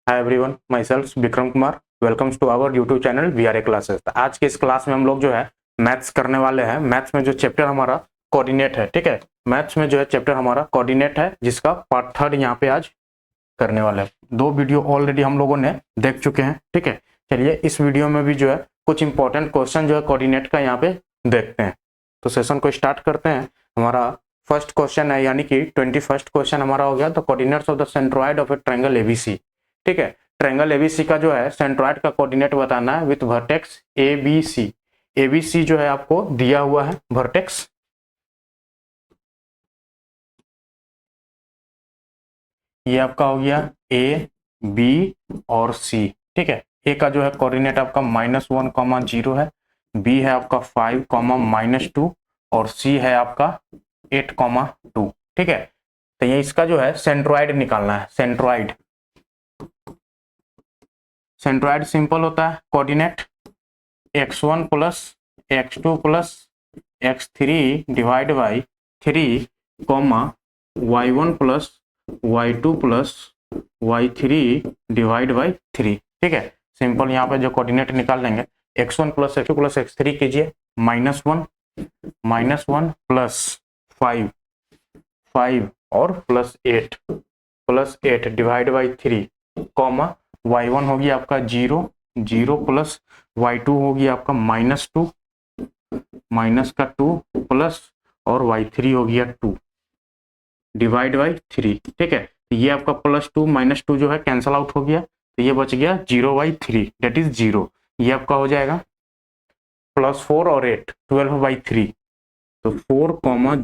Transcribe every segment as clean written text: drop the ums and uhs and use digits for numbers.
Hi everyone, myself Vikram Kumar. Welcomes to our YouTube channel VRA classes. आज के इस class में हम लोग जो है मैथ्स करने वाले हैं। मैथ्स में जो चैप्टर हमारा कोऑर्डिनेट है, ठीक है। मैथ्स में जो है चैप्टर हमारा कोऑर्डिनेट है, जिसका पार्ट थर्ड यहाँ पे आज करने वाले हैं। 2 वीडियो ऑलरेडी हम लोगों ने देख चुके हैं, ठीक है। चलिए इस वीडियो में भी जो है कुछ इंपॉर्टेंट क्वेश्चन जो है कोऑर्डिनेट का यहाँ पे देखते हैं। तो सेशन को स्टार्ट करते हैं। हमारा फर्स्ट क्वेश्चन है, यानी कि 21st क्वेश्चन हमारा हो गया। The coordinates of the centroid of A triangle ABC, ठीक है। ट्रायंगल एबीसी का जो है सेंट्रॉइड का कोऑर्डिनेट बताना है विथ वर्टेक्स एबीसी। एबीसी जो है आपको दिया हुआ है वर्टेक्स, ये आपका हो गया ए बी और सी, ठीक है। ए का जो है कोऑर्डिनेट आपका -1, 0 है, बी है आपका 5, -2 और सी है आपका 8, 2, ठीक है। तो ये इसका जो है सेंट्रॉइड निकालना है। सेंट्रॉइड सेंट्रॉइड सिंपल होता है coordinate x1 plus x2 plus x3 divide by 3, y1 plus y2 plus y3 divide by 3, ठीक है। सिंपल यहाँ पे जो कोऑर्डिनेट निकाल लेंगे, x1 plus x2 plus x3 कीजिए, -1 प्लस 5 और प्लस 8 डिवाइड बाई 3, y1 होगी आपका 0 प्लस y2 होगी आपका -2 प्लस और y3 हो गया 2 डिवाइड बाई 3, ठीक है। तो ये आपका +2 -2 जो है कैंसल आउट हो गया, तो ये बच गया 0/3, डेट इज 0। ये आपका हो जाएगा +4 और 8, 12/3, तो 4,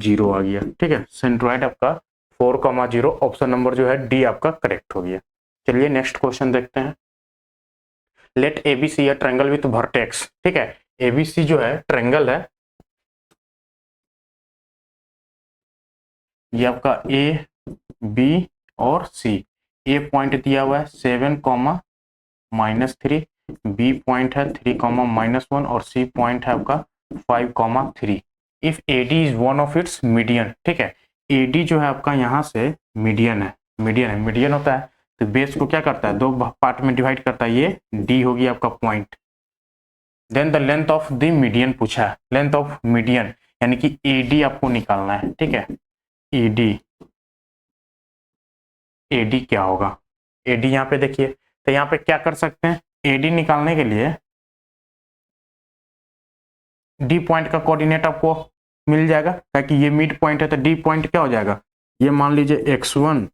0 आ गया, ठीक है। सेंट्रॉइड आपका 4, 0, ऑप्शन नंबर जो है डी आपका करेक्ट हो गया। चलिए नेक्स्ट क्वेश्चन देखते हैं। Let ABC a triangle with vertex, ठीक है। एबीसी जो है ट्रायंगल है, ये आपका ए बी और सी। ए पॉइंट दिया हुआ है 7, -3, बी पॉइंट है 3, -1 और सी पॉइंट है आपका 5, 3। If AD is one of its median, ठीक है। एडी जो है आपका यहाँ से मीडियन है, मीडियन होता है तो बेस को क्या करता है, 2 पार्ट में डिवाइड करता है। ये डी होगी आपका point. Then the length of the median पूछा है, लेंथ ऑफ मीडियन यानी कि एडी आपको निकालना है, ठीक है। एडी क्या होगा, एडी यहाँ पे देखिए, तो यहाँ पे क्या कर सकते हैं, एडी निकालने के लिए डी पॉइंट का कोऑर्डिनेट आपको मिल जाएगा, ताकि ये मिड पॉइंट है तो डी पॉइंट क्या हो जाएगा, ये मान लीजिए x1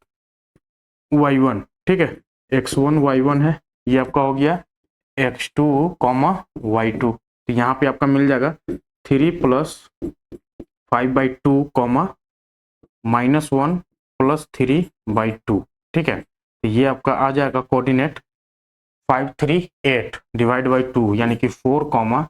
y1, ठीक है। x1 y1 है, ये आपका हो गया x2, y2, तो यहाँ पे आपका मिल जाएगा 3 प्लस 5/2, -1 प्लस 3/2, ठीक है। तो ये आपका आ जाएगा कोऑर्डिनेट 5, 3, 8 डिवाइड बाई 2, यानी कि 4,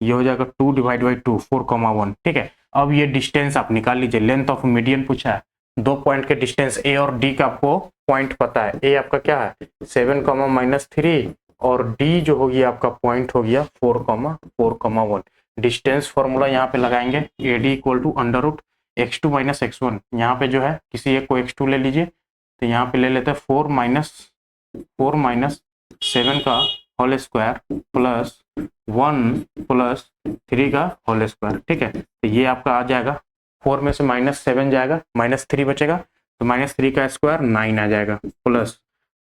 ये हो जाएगा 2 डिवाइड बाई 2, 4, 1, ठीक है। अब ये डिस्टेंस आप निकाल लीजिए, लेंथ ऑफ मीडियन पूछा है, 2 पॉइंट के डिस्टेंस ए और डी का आपको पॉइंट पता है। ए आपका क्या है 7, -3 और डी जो होगी आपका पॉइंट हो गया 4, 1। डिस्टेंस फॉर्मूला यहाँ पे लगाएंगे, A D equal to √x2 - x1। यहाँ पे जो है किसी एक को x2 ले लीजिए, तो यहाँ पे ले लेते हैं 4 - 7 का होल स्क्वायर प्लस 1 प्लस 3 का होल स्क्वायर, ठीक है। तो ये आपका आ जाएगा, 4 में से -7 जाएगा, -3 बचेगा, तो -3 का स्क्वायर 9 आ जाएगा, प्लस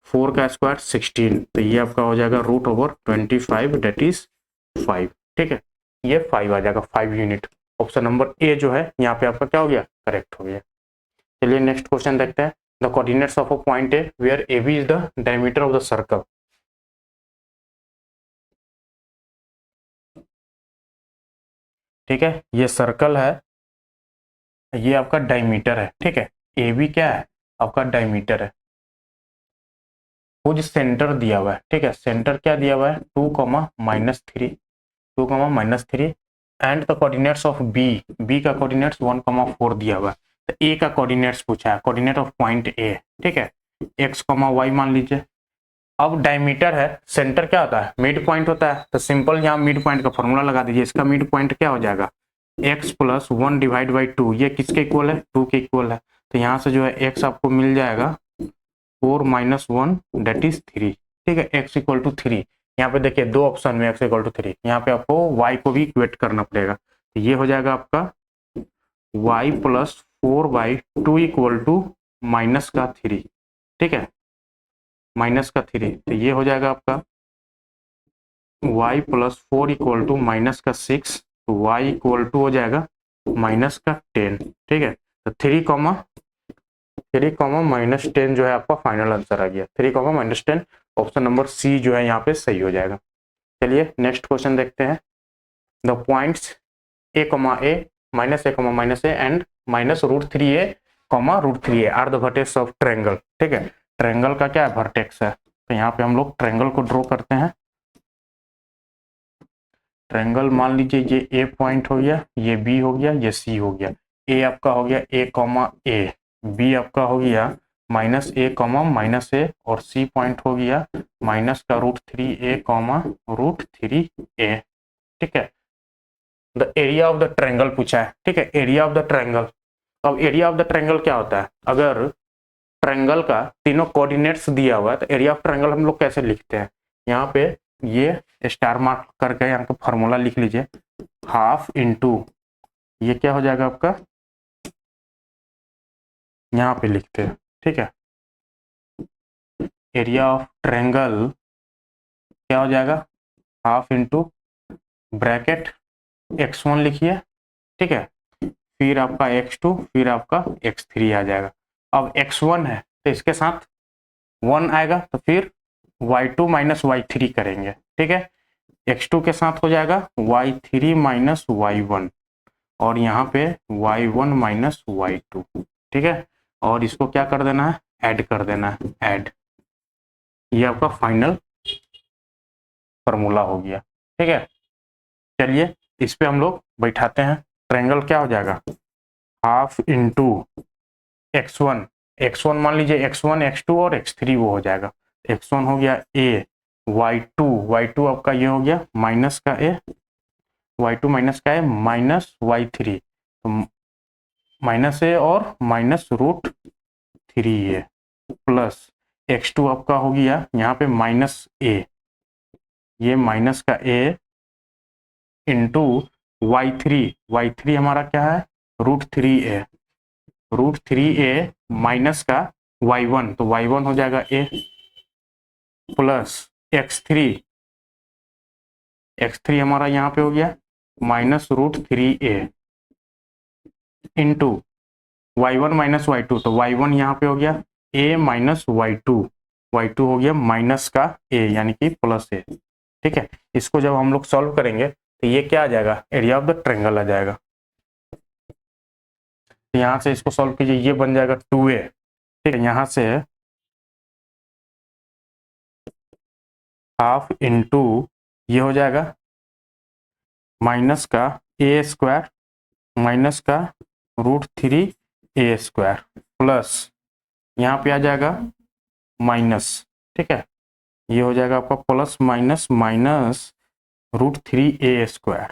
4 का स्क्वायर 16, तो ये आपका हो जाएगा √25, डेट इज 5, ठीक है। ये 5 आ जाएगा, 5 यूनिट। ऑप्शन नंबर ए जो है यहाँ पे आपका क्या हो गया, करेक्ट हो गया। चलिए नेक्स्ट क्वेश्चन देखते हैं। The coordinates of a point A where A B is the diameter of the circle, ठीक है। ये सर्कल है, ये आपका डायमीटर है, ठीक है। ए बी क्या है, आपका डायमीटर है। कुछ सेंटर दिया हुआ है, ठीक है। सेंटर क्या दिया हुआ है 2, -3 and the coordinates of B, B का कोऑर्डिनेट्स 1, 4 दिया हुआ है। तो ए का कोऑर्डिनेट्स पूछा है, कोऑर्डिनेट ऑफ पॉइंट ए, ठीक है। x, y मान लीजिए। अब डायमीटर है, सेंटर क्या होता है, मिड पॉइंट होता है, तो सिंपल यहाँ मिड पॉइंट का फॉर्मूला लगा दीजिए। इसका मिड पॉइंट क्या हो जाएगा, x + 1 डिवाइड बाई 2, ये किसके इक्वल है, 2 के इक्वल है। तो यहाँ से जो है x आपको मिल जाएगा 4 माइनस 1 डेट इज 3, ठीक है, x इक्वल टू 3। यहाँ पे देखिए दो ऑप्शन में x इक्वल टू 3, यहाँ पे आपको y को भी इक्वेट करना पड़ेगा, तो ये हो जाएगा आपका y plus 4/2 equal to minus का 3, ठीक है, माइनस का 3, तो ये हो जाएगा आपका y plus 4 equal to minus का 6, तो y इक्वल टू हो जाएगा माइनस का 10, ठीक है, तो 3 माइनस 10 जो है आपका फाइनल आंसर आ गया, 3 माइनस 10, ऑप्शन नंबर सी जो है यहाँ पे सही हो जाएगा। चलिए नेक्स्ट क्वेश्चन देखते हैं। The points a, minus A and minus √3a, are the vertex of triangle, ठीक है, ट्रायंगल का क्या है, वर्टेक्स है, तो यहाँ पे हम लोग ट्रायंगल को ड्रॉ करते हैं। ट्रायंगल मान लीजिए ये ए पॉइंट हो गया, ये बी हो गया, ये सी हो गया, ए आपका हो गया a, बी आपका हो गया -a, और सी पॉइंट हो गया माइनस का √3a, √3a, ठीक है। The area of the triangle पूछा है, ठीक है, एरिया ऑफ द ट्रायंगल। अब एरिया ऑफ द ट्रायंगल क्या होता है, अगर ट्रायंगल का तीनों कोऑर्डिनेट्स दिया हुआ है तो एरिया ऑफ ट्रायंगल हम लोग कैसे लिखते हैं, यहाँ पे ये स्टार मार्क करके यहाँ का फॉर्मूला लिख लीजिए, हाफ इंटू ये क्या हो जाएगा आपका, यहाँ पे लिखते हैं, ठीक है, एरिया ऑफ ट्रायंगल क्या हो जाएगा, हाफ इंटू ब्रैकेट x1 लिखिए, ठीक है, फिर आपका x2, फिर आपका x3 आ जाएगा। अब x1 है तो इसके साथ 1 आएगा, तो फिर y2 माइनस y3 करेंगे, ठीक है, x2 के साथ हो जाएगा y3 माइनस y1, और यहाँ पे y1 माइनस y2, ठीक है, और इसको क्या कर देना है, ऐड कर देना है, ऐड, ये आपका फाइनल फॉर्मूला हो गया, ठीक है। चलिए इस पे हम लोग बैठाते हैं, ट्रायंगल क्या हो जाएगा, हाफ इंटू x1 मान लीजिए x1, x2 और x3 वो हो जाएगा, x1 हो गया a, y2 आपका ये हो गया माइनस का a, y2 माइनस का है माइनस y3, तो माइनस a और माइनस √3a, प्लस x2 आपका हो गया यहाँ पे माइनस a, ये माइनस का a इंटू y3 हमारा क्या है, √3a माइनस का y1, तो y1 हो जाएगा a, प्लस x3 हमारा यहाँ पे हो गया minus √3a into y1 minus y2, तो y1 यहाँ पे हो गया a माइनस y2 हो गया माइनस का a यानी कि प्लस a, ठीक है। इसको जब हम लोग सॉल्व करेंगे तो ये क्या आ जाएगा, एरिया ऑफ द ट्रायंगल आ जाएगा। तो यहाँ से इसको सॉल्व कीजिए, ये बन जाएगा 2a, ठीक है, यहाँ से हाफ इंटू ये हो जाएगा माइनस का a² माइनस का √3a² प्लस यहाँ पे आ जाएगा माइनस, ठीक है, ये हो जाएगा आपका plus minus minus √3a²,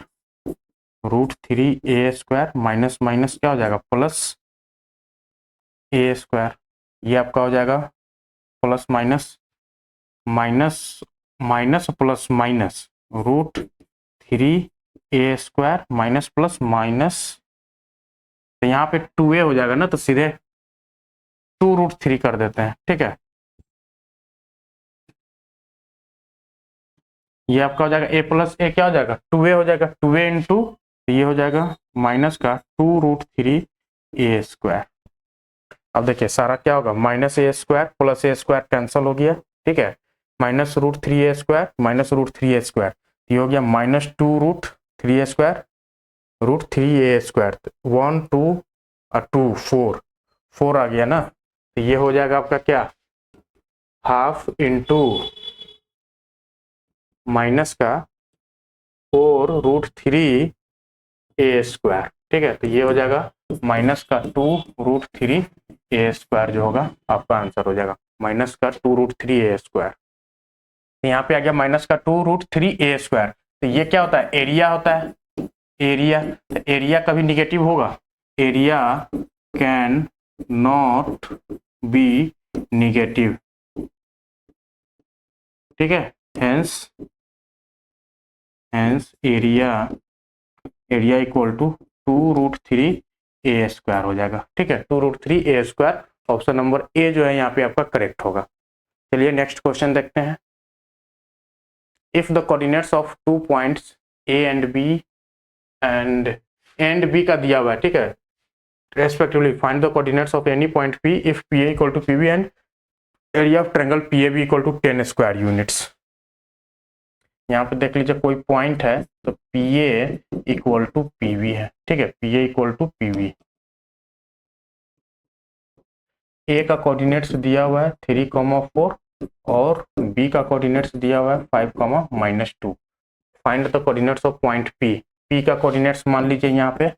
minus minus क्या हो जाएगा, प्लस a², ये आपका हो जाएगा plus minus minus minus plus minus √3a² minus plus minus, तो यहाँ पे 2a हो जाएगा ना, तो सीधे 2√3 कर देते हैं, ठीक है, ये आपका हो जाएगा a प्लस a क्या हो जाएगा, 2a हो जाएगा, 2a इंटू ये हो जाएगा माइनस का 2√3a²। अब देखिए सारा क्या होगा, minus a² plus a² cancel हो गया, ठीक है, माइनस √3a² माइनस √3a², ये हो गया माइनस 2√3a², √3a², 1 2 और 2 4 आ गया ना, तो ये हो जाएगा आपका क्या, हाफ इंटू माइनस का 4√3a², ठीक है, तो ये हो जाएगा माइनस का 2√3a² जो होगा आपका आंसर हो जाएगा, माइनस का 2√3a²। यहाँ पे आ गया माइनस का 2√3a², तो ये क्या होता है, एरिया होता है, एरिया, तो एरिया कभी निगेटिव होगा, area can not be negative, ठीक है। Hence area equal to 2√3 A square हो जाएगा। ठीक है, 2√3 A square, option number A जो है यहाँ पे आपका करेक्ट होगा। चलिए नेक्स्ट क्वेश्चन देखते हैं। If the coordinates of 2 points A and B and B का दिया हुआ है, ठीक है, respectively find the coordinates of any point P if P A equal to P B and area of triangle P A B equal to 10 square units. यहाँ पे देख लीजिए कोई पॉइंट है तो P A equal to P B है। ठीक है, P A equal to P B, ए का कोऑर्डिनेट्स दिया हुआ है 3,4 और बी का कोऑर्डिनेट्स दिया हुआ है 5,-2। Find the coordinates of point P. P का कोऑर्डिनेट्स मान लीजिए यहाँ पे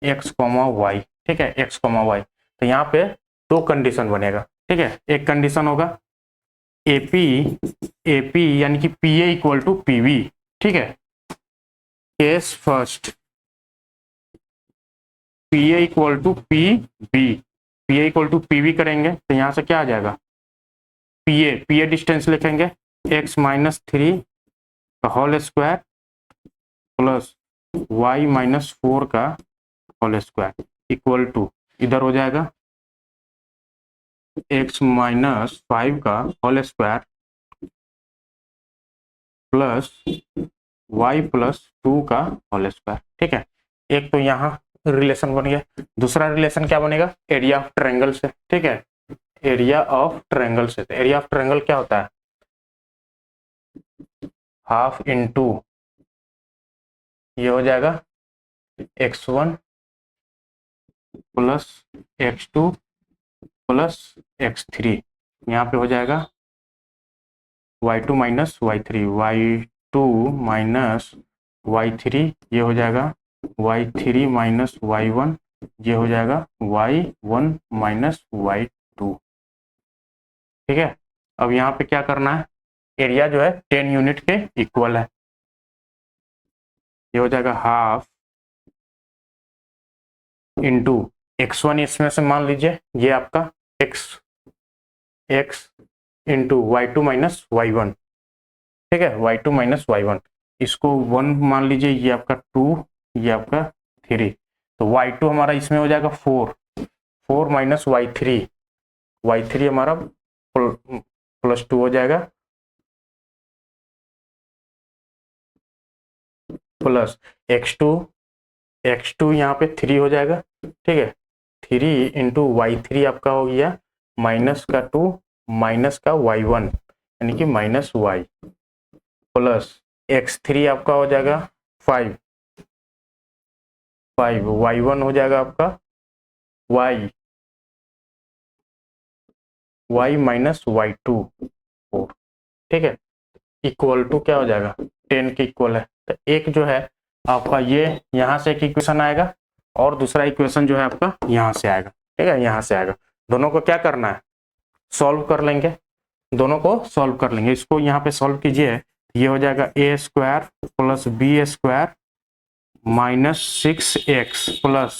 x, y। ठीक है, x, y। तो यहाँ पे दो कंडीशन बनेगा। ठीक है, एक कंडीशन होगा एपी यानी कि P A equal to P B. ठीक है, case first P A equal to P B, P A equal to P B करेंगे तो यहाँ से क्या आ जाएगा, पी ए डिस्टेंस लिखेंगे x-3 का होल स्क्वायर प्लस y-4 का होल स्क्वायर इक्वल टू, इधर हो जाएगा x-5 का होल स्क्वायर प्लस y+2 का होल स्क्वायर। ठीक है, एक तो यहाँ रिलेशन बन गया। दूसरा रिलेशन क्या बनेगा, एरिया ऑफ ट्रायंगल से। ठीक है, एरिया ऑफ ट्रायंगल से, तो एरिया ऑफ ट्रायंगल क्या होता है, हाफ इंटू ये हो जाएगा x1 plus x2 plus x3, यहाँ पे हो जाएगा y2 minus y3, y2 minus y3, ये हो जाएगा y3 माइनस y1, ये हो जाएगा y1 माइनस y2। ठीक है, अब यहाँ पे क्या करना है, एरिया जो है 10 यूनिट के इक्वल है, ये हो जाएगा हाफ इंटू x1, इसमें से मान लीजिए ये आपका x into y2 minus y1। ठीक है, y2 माइनस y1, इसको 1 मान लीजिए, ये आपका 2, ये आपका 3, तो y2 हमारा इसमें हो जाएगा 4 माइनस y3 हमारा +2 हो जाएगा प्लस x2 यहाँ पे 3 हो जाएगा। ठीक है, 3 इंटू y3 आपका हो गया माइनस का 2 माइनस का y1 यानी कि माइनस y प्लस x3 आपका हो जाएगा 5 y1 हो जाएगा आपका y माइनस y2 4। ठीक है, इक्वल टू क्या हो जाएगा, 10 के इक्वल है। तो एक जो है आपका ये यहाँ से एक इक्वेशन आएगा और दूसरा इक्वेशन जो है आपका यहाँ से आएगा। ठीक है, यहाँ से आएगा, दोनों को क्या करना है, सॉल्व कर लेंगे, दोनों को सॉल्व कर लेंगे। इसको यहाँ पे सॉल्व कीजिए, ये हो जाएगा a square plus B square minus 6x plus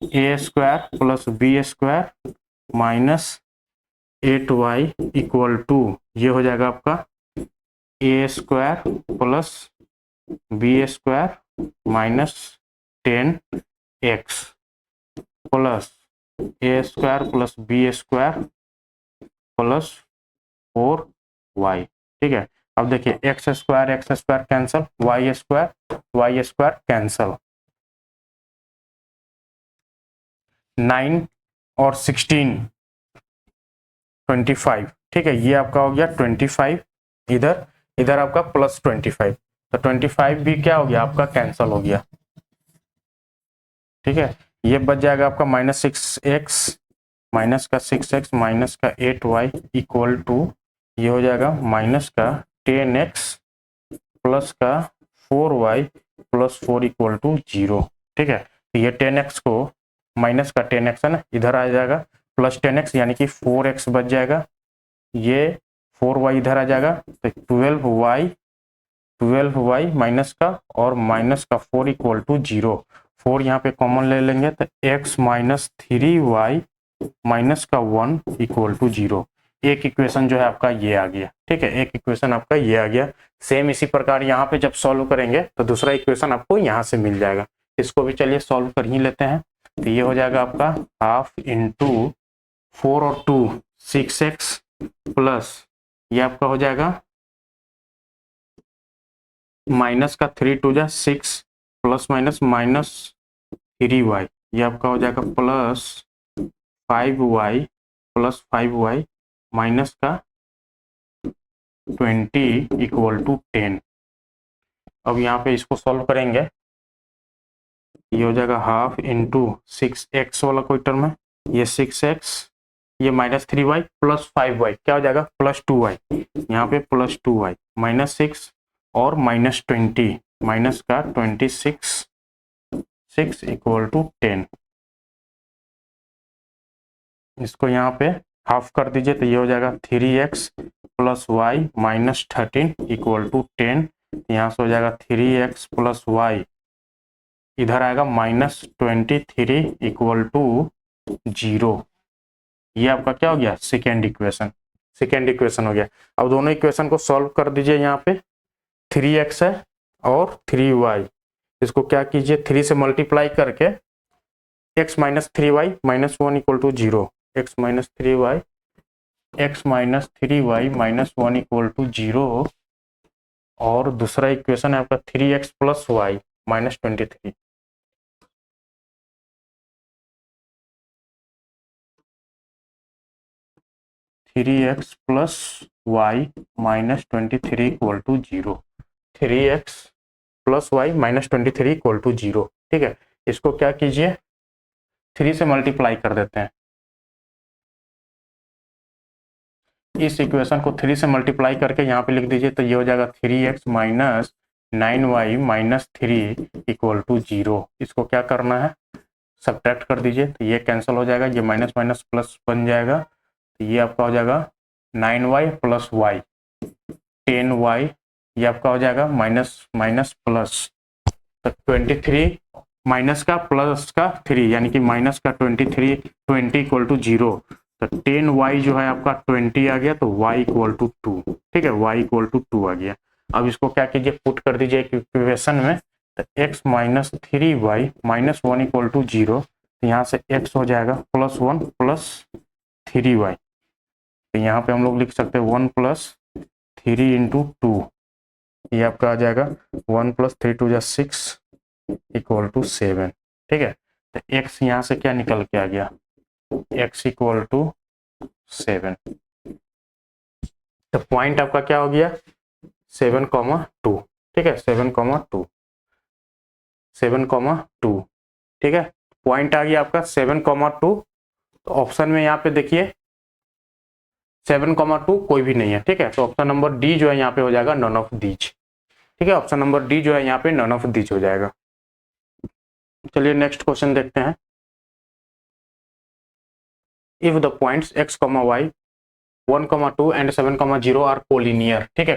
a square plus B square minus 8y equal to, ये हो जाएगा आपका a square plus B square minus 10x plus a square plus B square plus 4y। ठीक है, अब देखिए x square cancel, y square cancel, 9 और 16 25। ठीक है, ये आपका हो गया 25, इधर आपका प्लस 25, तो 25 भी क्या हो गया आपका कैंसल हो गया। ठीक है, ये बच जाएगा आपका -6x माइनस का 6x माइनस का 8y इक्वल टू, ये हो जाएगा माइनस का 10x प्लस का 4y प्लस 4 इक्वल टू 0। ठीक है, तो ये 10x को माइनस का 10x है ना, इधर आ जाएगा प्लस 10x यानी कि 4x बच जाएगा, ये 4y इधर आ जाएगा, तो 12y माइनस का और माइनस का 4 इक्वल टू 0। 4 यहाँ पे कॉमन ले लेंगे तो x माइनस 3y माइनस का 1 इक्वल टू 0। एक इक्वेशन जो है आपका ये आ गया, ठीक है, एक इक्वेशन आपका ये आ गया। सेम इसी प्रकार यहाँ पे जब सॉल्व करेंगे तो दूसरा इक्वेशन आपको यहाँ से मिल जाएगा। इसको भी चलिए सॉल्व कर ही लेते हैं। तो ये हो जाएगा आपका हाफ इंटू 4 और 2 6x प्लस ये आपका हो जाएगा माइनस का 3 2 जा 6 प्लस माइनस माइनस 3y, ये आपका हो जाएगा plus 5y plus 5y minus का 20 इक्वल टू 10। अब यहाँ पे इसको सॉल्व करेंगे, ये हो जाएगा हाफ इंटू 6x वाला कोई टर्म है, ये 6x, ये माइनस 3y प्लस 5y क्या हो जाएगा प्लस 2y, यहाँ पे प्लस 2y माइनस 6 और माइनस 20 माइनस का 26 6 इक्वल टू 10। इसको यहाँ पे हाफ कर दीजिए तो ये हो जाएगा 3x plus Y minus 13 equal to 10। यहाँ से हो जाएगा 3x प्लस वाई, इधर आएगा माइनस 23 इक्वल टू 0। ये आपका क्या हो गया सेकेंड इक्वेशन हो गया। अब दोनों इक्वेशन को सॉल्व कर दीजिए। यहाँ पे 3x है और 3y, इसको क्या कीजिए 3 से मल्टीप्लाई करके x minus 3y minus 1 equal to 0, x minus 3y minus 1 equal to 0, और दूसरा इक्वेशन है आपका 3x plus Y minus 23। Three X plus Y minus 23 equal to 0, 3x plus Y minus 23 equal to 0, ठीक है। इसको क्या कीजिए 3 से मल्टीप्लाई कर देते हैं। इस इक्वेशन को 3 से मल्टीप्लाई करके यहाँ पे लिख दीजिए तो ये हो जाएगा 3x minus 9y minus 3 equal to 0। इसको क्या करना है सब्ट्रैक्ट कर दीजिए तो ये कैंसिल हो जाएगा, ये माइनस माइनस प्लस बन जाएगा, तो ये आपका हो जाएगा 9y प्लस वाई 10y, ये आपका हो जाएगा माइनस माइनस प्लस, तो 23 माइनस का प्लस का 3 यानी कि माइनस का 23 20 इक्वल टू 0, तो 10y जो है आपका 20 आ गया, तो y इक्वल टू 2, ठीक है, y इक्वल टू 2 आ गया। अब इसको क्या कीजिए पुट कर दीजिए इक्वेशन में, तो x minus 3y minus 1 equal to 0, तो यहाँ से x हो जाएगा प्लस 1 प्लस 3y, तो यहाँ पे हम लोग लिख सकते हैं 1 प्लस 3 इंटू 2, ये आपका आ जाएगा 1 प्लस 3 2 जा 6 इक्वल टू 7, ठीक है। तो x यहाँ से क्या निकल के आ गया x इक्वल टू 7, तो पॉइंट आपका क्या हो गया 7,2, ठीक है, 7,2 7,2, ठीक है, पॉइंट आ गया आपका 7,2। तो ऑप्शन में यहाँ पे देखिए 7,2 कोई भी नहीं है, ठीक है, तो ऑप्शन नंबर डी जो है यहाँ पे हो जाएगा नन ऑफ दीज, ठीक है, ऑप्शन नंबर डी जो है यहाँ पे नन ऑफ दीज हो जाएगा। चलिए नेक्स्ट क्वेश्चन देखते हैं। If the points x, y 1, 2 and 7, 0 are collinear, ठीक है,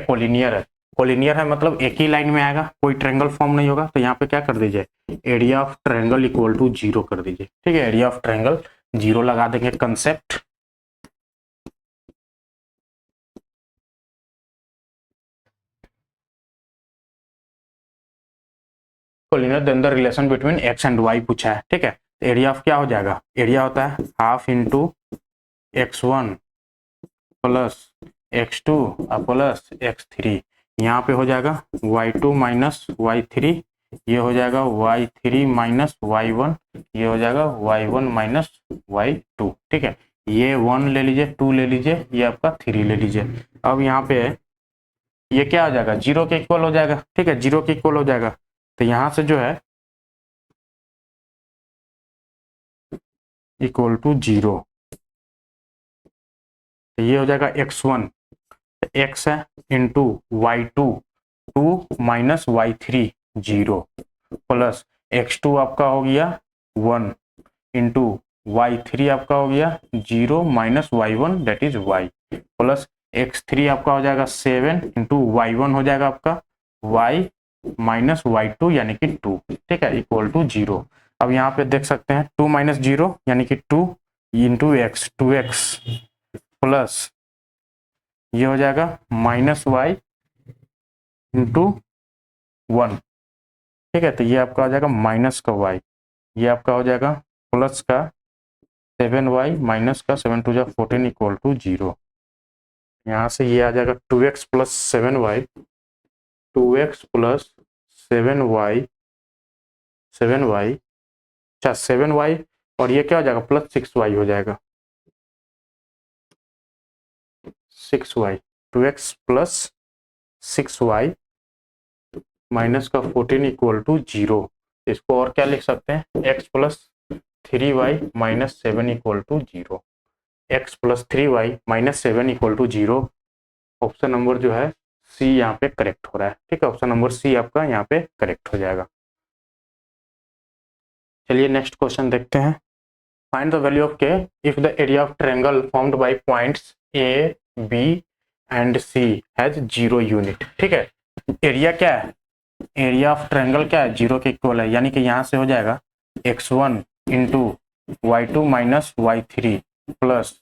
कोलिनियर है मतलब एक ही लाइन में आएगा, कोई ट्रायंगल फॉर्म नहीं होगा, तो यहाँ पे क्या कर दीजिए area of triangle equal to 0 कर दीजिए, ठीक है, एरिया ऑफ ट्रायंगल 0 लगा देंगे। Concept collinear then the relation between x and y पूछा है, ठीक है, तो एरिया ऑफ क्या हो जाएगा, एरिया होता है half into x1 plus x2 plus x3, यहाँ पे हो जाएगा y2 माइनस y3, ये हो जाएगा y3 माइनस y1, ये हो जाएगा y1 माइनस y2, ठीक है, ये 1 ले लीजिए 2 ले लीजिए, ये आपका 3 ले लीजिए। अब यहाँ पे ये क्या हो जाएगा 0 के इक्वल हो जाएगा, ठीक है, 0 के इक्वल हो जाएगा, तो यहाँ से जो है इक्वल टू 0, तो ये हो जाएगा x1 x है into y2 2 minus y3 0 plus x2 आपका हो गया 1 इंटू y3 आपका हो गया 0 minus y1 that is y plus x3 आपका हो जाएगा 7 इंटू y1 हो जाएगा आपका y माइनस y2 यानी कि 2, ठीक है, इक्वल टू 0। अब यहाँ पे देख सकते हैं 2 माइनस 0 यानी कि 2 इंटू एक्स 2x प्लस ये हो जाएगा -y इंटू 1, ठीक है। तो ये आपका हो जाएगा माइनस का y, ये आपका हो जाएगा प्लस का 7y माइनस का 7 टू जा 14 इक्वल टू 0। यहाँ से ये आ जाएगा 2x plus 7y, 2x plus 7y, 7y, अच्छा 7y, और ये क्या हो जाएगा प्लस 6y हो जाएगा, 6y, 2x plus 6y minus का 14 इक्वल टू 0। इसको और क्या लिख सकते हैं, x plus 3y minus 7 equal to 0, x plus 3y minus 7 equal to 0। Option number जो है सी यहाँ पे करेक्ट हो रहा है, ठीक है। ऑप्शन नंबर सी आपका यहाँ पे करेक्ट हो जाएगा। चलिए नेक्स्ट क्वेश्चन देखते हैं। Find the value of k if the area of triangle formed by points A B and C has 0 unit, ठीक है। एरिया क्या है, एरिया ऑफ ट्रायंगल क्या है, 0 के इक्वल है, यानी कि यहाँ से हो जाएगा x1 into y2 minus y3 plus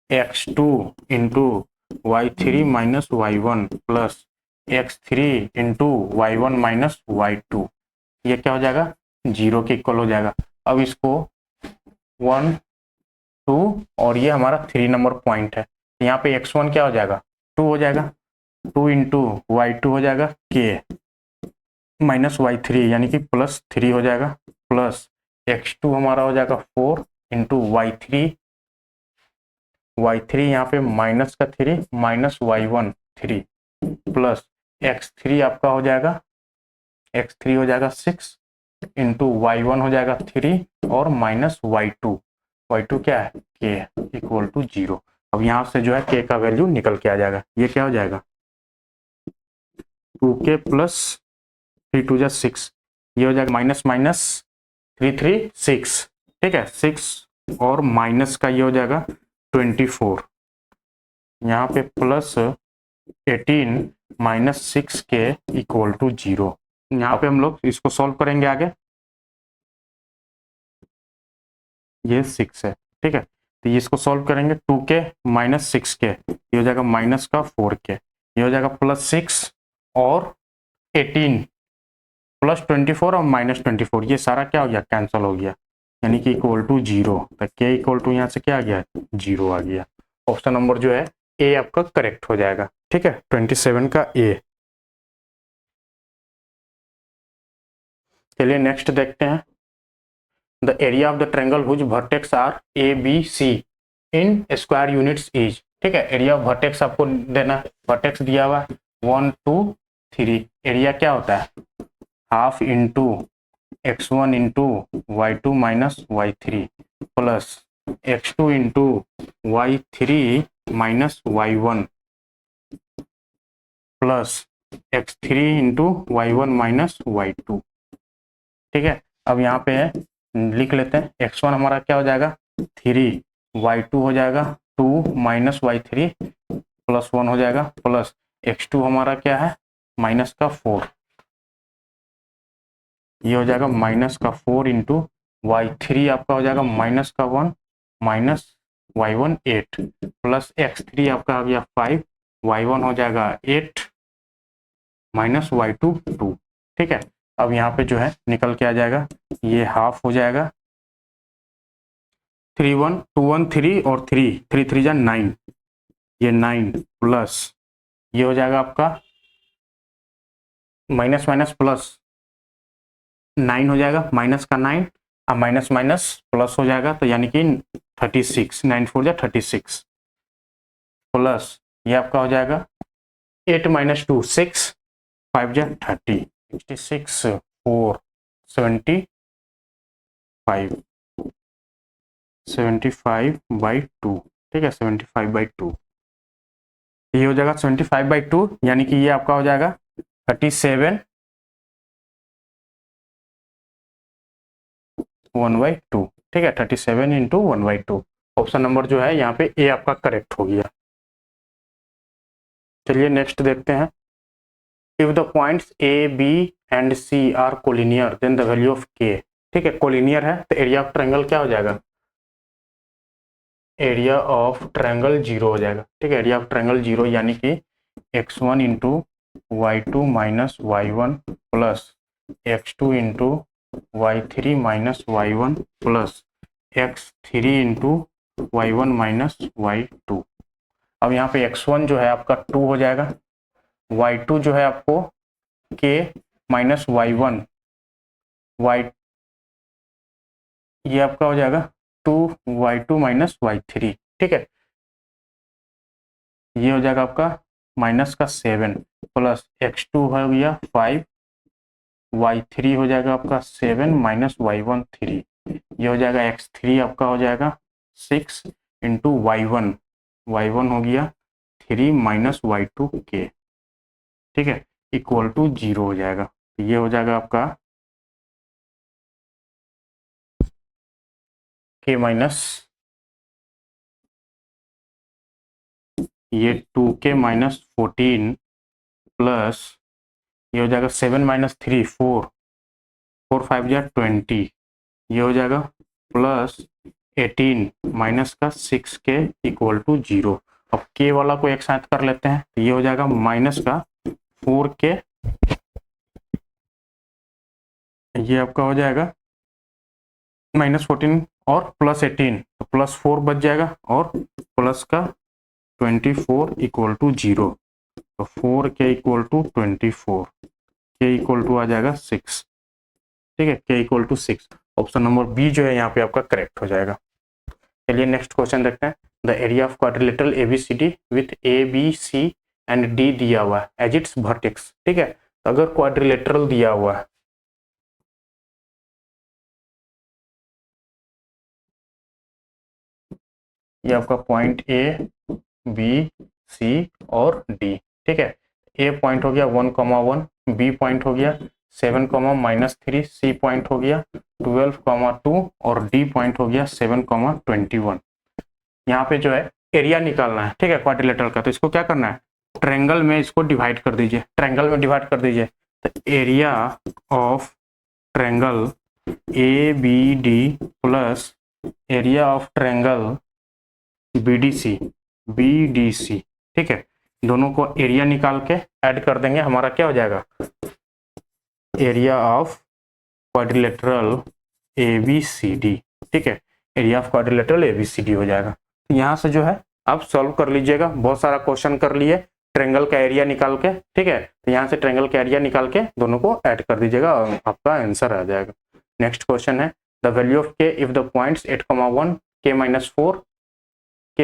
x2 into y3 minus y1 plus x3 into y1 minus y2। ये क्या हो जाएगा 0 के इक्वल हो जाएगा। अब इसको 1 2 और ये हमारा 3 नंबर पॉइंट है, यहाँ पे x1 क्या हो जाएगा 2 हो जाएगा, 2 इंटू y2 हो जाएगा k माइनस y3 यानी कि प्लस 3 हो जाएगा, प्लस x2 हमारा हो जाएगा 4 इंटू y3, y3 यहाँ पे माइनस का 3 माइनस y1 3 प्लस x3 आपका हो जाएगा, x3 हो जाएगा 6 इंटू y1 हो जाएगा 3 और माइनस y2, y2 क्या है k इक्वल टू 0। अब यहाँ से जो है k का वैल्यू निकल के आ जाएगा, ये क्या हो जाएगा 2k प्लस 3 टू जा 6, ये हो जाएगा माइनस माइनस 3 3 6, ठीक है 6 और माइनस का ये हो जाएगा 24, यहाँ पे प्लस 18 माइनस 6 के इक्वल टू 0। यहाँ पे हम लोग इसको सॉल्व करेंगे आगे, ये 6 है, ठीक है। तो ये इसको सॉल्व करेंगे 2k माइनस 6k, ये हो जाएगा माइनस का 4k, ये हो जाएगा प्लस 6 और 18 प्लस 24 और माइनस 24, ये सारा क्या हो गया कैंसिल हो गया, यानी कि इक्वल टू 0। तो k इक्वल टू यहाँ से क्या आ गया 0 आ गया। ऑप्शन नंबर जो है ए आपका करेक्ट हो जाएगा, ठीक है 27 का ए। चलिए नेक्स्ट देखते हैं। The area of the triangle which vertex are A B C in square units is, ठीक है। एरिया ऑफ वर्टेक्स आपको देना, वर्टेक्स दिया हुआ 1 2 3, एरिया क्या होता है half into x1 into y2 minus y3 plus x2 into y3 minus y1 plus x3 into y1 minus y2, ठीक है। अब यहाँ पे लिख लेते हैं x1 हमारा क्या हो जाएगा 3, y2 हो जाएगा 2 माइनस y3 प्लस 1 हो जाएगा, प्लस x2 हमारा क्या है माइनस का 4, ये हो जाएगा माइनस का 4 इंटू y3 आपका हो जाएगा माइनस का 1 माइनस y1 8 प्लस x3 आपका आ गया 5, y1 हो जाएगा 8 माइनस y2 2, ठीक है। अब यहाँ पे जो है निकल के आ जाएगा, ये हाफ हो जाएगा 3 1 2 1 3 और 3 3 3 जा 9, ये 9 प्लस ये हो जाएगा आपका माइनस माइनस प्लस 9 हो जाएगा, माइनस का 9 अब माइनस माइनस प्लस हो जाएगा, तो यानी कि 36, 9 4 जा 36 प्लस ये आपका हो जाएगा 8 माइनस 2 6 5 जा 30, 66 4 75 बाई 2, ठीक है 75 बाई 2, ये हो जाएगा 75 बाई 2, यानी कि ये आपका हो जाएगा 37 1/2, ठीक है 37 इंटू 1/2। ऑप्शन नंबर जो है यहाँ पे ए आपका करेक्ट हो गया। चलिए नेक्स्ट देखते हैं। If the points A B and C are collinear then the value of k, ठीक है कोलिनियर है तो एरिया ऑफ ट्रायंगल क्या हो जाएगा एरिया ऑफ ट्रायंगल जीरो हो जाएगा, ठीक है। एरिया ऑफ ट्रायंगल जीरो यानी कि x1 into y two minus y one plus x2 into y three minus y one plus x3 into y one minus y two. अब यहाँ पे x1 जो है आपका 2 हो जाएगा, y2 जो है आपको k minus y one, y ये आपका हो जाएगा 2y2 माइनस वाई थ्री, ठीक है। ये हो जाएगा आपका माइनस का 7 प्लस x2 हो गया 5, y3 हो जाएगा आपका 7 माइनस वाई वन 3, ये हो जाएगा x3 आपका हो जाएगा 6 इंटू वाई वन हो गया 3 माइनस वाई टू के, ठीक है, इक्वल टू 0 हो जाएगा। ये हो जाएगा आपका k माइनस ये 2k माइनस 14 प्लस ये हो जाएगा 7 माइनस 3 4, 4 5 जा 20, ये हो जाएगा प्लस 18 माइनस का 6k इक्वल टू 0। अब k वाला को एक साथ कर लेते हैं, तो ये हो जाएगा माइनस का 4k, ये आपका हो जाएगा माइनस 14 और प्लस 18, तो प्लस 4 बच जाएगा और प्लस का 24 इक्वल टू 0, तो 4k equal to 24, k equal to आ जाएगा 6, ठीक है, k equal to 6। Option number B जो है यहाँ पे आपका करेक्ट हो जाएगा। चलिए नेक्स्ट क्वेश्चन देखते हैं। The area of quadrilateral ABCD with A B C and D दिया हुआ है एज इट्स वर्टेक्स, ठीक है। तो अगर क्वाड्रिलेटरल दिया हुआ है, ये आपका पॉइंट ए बी सी और डी, ठीक है। ए पॉइंट हो गया 1,1, बी पॉइंट हो गया 7,-3, सी पॉइंट हो गया 12,2 और डी पॉइंट हो गया 7,21। यहाँ पे जो है एरिया निकालना है, ठीक है, क्वाड्रिलेटरल का। तो इसको क्या करना है, ट्रायंगल में इसको डिवाइड कर दीजिए, ट्रायंगल में डिवाइड कर दीजिए। तो area of triangle A B D plus area of triangle B D C, ठीक है, दोनों को एरिया निकाल के ऐड कर देंगे, हमारा क्या हो जाएगा, area of quadrilateral A B C D, ठीक है, area of quadrilateral A B C D हो जाएगा। यहाँ से जो है आप सॉल्व कर लीजिएगा, बहुत सारा क्वेश्चन कर लिए ट्रायंगल का एरिया निकाल के, ठीक है। तो यहाँ से ट्रायंगल का एरिया निकाल के दोनों को ऐड कर दीजिएगा और आपका आंसर आ जाएगा। नेक्स्ट क्वेश्चन है the value of k if the points 8,1 k minus 4 k,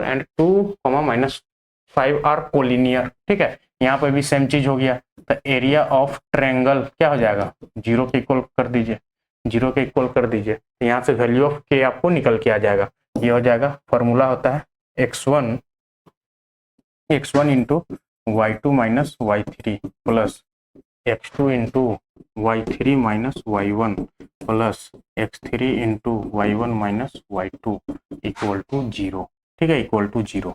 and 2,-5 are collinear, ठीक है। यहाँ पे भी सेम चीज हो गया। तो एरिया ऑफ ट्रायंगल क्या हो जाएगा, 0 के इक्वल कर दीजिए, 0 के इक्वल कर दीजिए। तो यहाँ से वैल्यू ऑफ के आपको निकल के आ जाएगा, ये हो जाएगा, फॉर्मूला होता है x1 into y two minus y three plus x2 into y three minus y one plus x3 into y one minus y two equal to 0, ठीक है, इक्वल टू 0।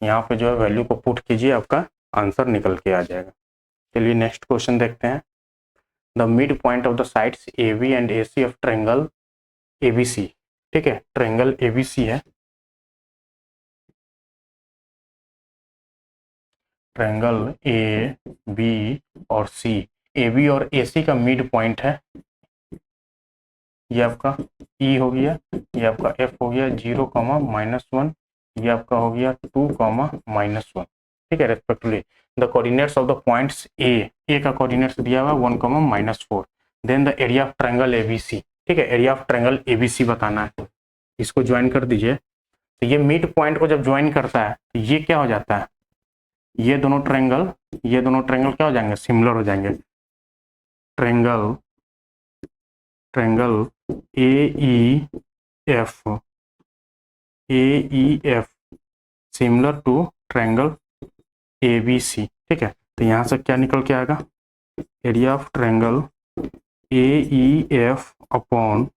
यहाँ पे जो है वैल्यू को पुट कीजिए, आपका आंसर निकल के आ जाएगा। चलिए नेक्स्ट क्वेश्चन देखते हैं। The mid point of the sides A B and A C of triangle A B C, ठीक है, ट्रायंगल ए बी सी है, ट्रायंगल ए बी और सी, ए बी और ए सी का मिड पॉइंट है, ये आपका ई हो गया, ये आपका एफ हो गया 0,-1, ये आपका हो गया 2,-1, ठीक है, respectively. The coordinates of the points A का कोऑर्डिनेट्स दिया हुआ 1,-4, then the area of triangle ABC, ठीक है, एरिया ऑफ ट्रायंगल एबीसी बताना है। इसको ज्वाइन कर दीजिए। तो ये मिड पॉइंट को जब ज्वाइन करता है तो ये क्या हो जाता है, ये दोनों ट्रायंगल क्या हो जाएंगे, सिमिलर हो जाएंगे। Triangle AEF similar to triangle ABC, ठीक है। तो यहाँ से क्या निकल के आएगा, area of triangle AEF upon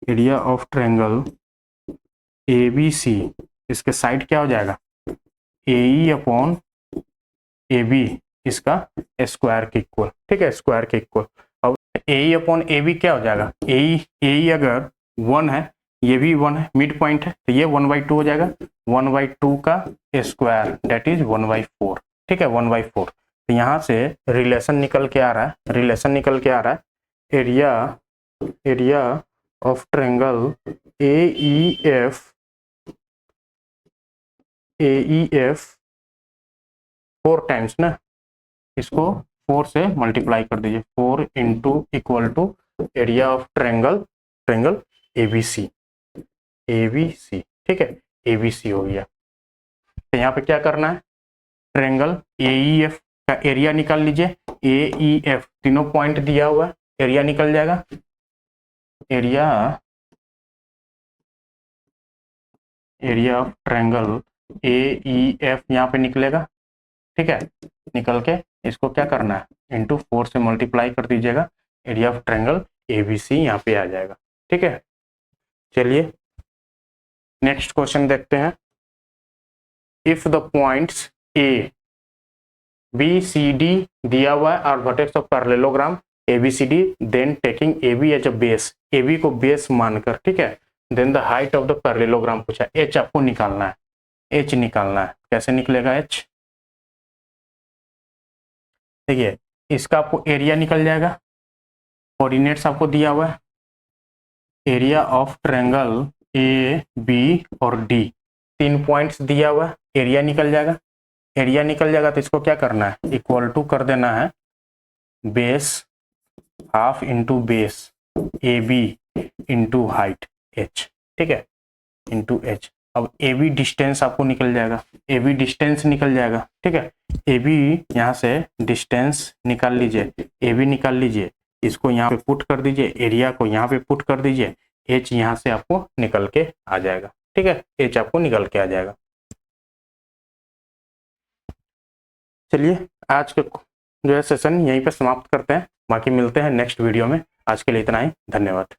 area of triangle ABC, इसके साइड क्या हो जाएगा, AE अपॉन AB, इसका स्क्वायर के इक्वल, ठीक है, स्क्वायर के इक्वल। अब AE अपॉन AB क्या हो जाएगा, AE अगर 1 है ये भी 1 है, मिड पॉइंट है, तो ये 1/2 हो जाएगा, 1/2 का स्क्वायर दैट इज 1/4, ठीक है, 1/4। तो यहाँ से रिलेशन निकल के आ रहा है, रिलेशन निकल के आ रहा है, area of triangle AEF 4 times ना, इसको 4 से मल्टीप्लाई कर दीजिए, 4 into equal to area of triangle ABC, ठीक है, ABC हो गया। तो यहाँ पे क्या करना है, ट्रायंगल AEF का एरिया निकाल लीजिए, AEF तीनों पॉइंट दिया हुआ है, एरिया निकल जाएगा, एरिया ऑफ ट्रायंगल AEF यहाँ पे निकलेगा, ठीक है, निकल के इसको क्या करना है, इंटू 4 से मल्टीप्लाई कर दीजिएगा, एरिया ऑफ ट्रायंगल ABC यहाँ पे आ जाएगा, ठीक है। चलिए नेक्स्ट क्वेश्चन देखते हैं। इफ द पॉइंट्स ABCD दिया हुआ है और vertex of parallelogram ABCD, then taking AB as a base, AB को बेस मानकर, ठीक है, then the height of the parallelogram पूछा, H आपको निकालना है, H निकालना है, कैसे निकलेगा H, देखिए इसका आपको एरिया निकल जाएगा, कोऑर्डिनेट्स आपको दिया हुआ है, एरिया ऑफ ट्रायंगल AB और D, 3 पॉइंट्स दिया हुआ है, एरिया निकल जाएगा, एरिया निकल जाएगा तो इसको क्या करना है, इक्वल टू कर देना है base half into base AB into height H, ठीक है, इंटू H। अब AB डिस्टेंस आपको निकल जाएगा, AB डिस्टेंस निकल जाएगा, ठीक है, AB यहाँ से डिस्टेंस निकाल लीजिए, AB निकाल लीजिए, इसको यहाँ पे पुट कर दीजिए, एरिया को यहाँ पे पुट कर दीजिए, H यहाँ से आपको निकल के आ जाएगा, ठीक है, H आपको निकल के आ जाएगा। चलिए आज के जो है सेशन यहीं पे समाप्त करते हैं, बाकी मिलते हैं नेक्स्ट वीडियो में, आज के लिए इतना ही, धन्यवाद।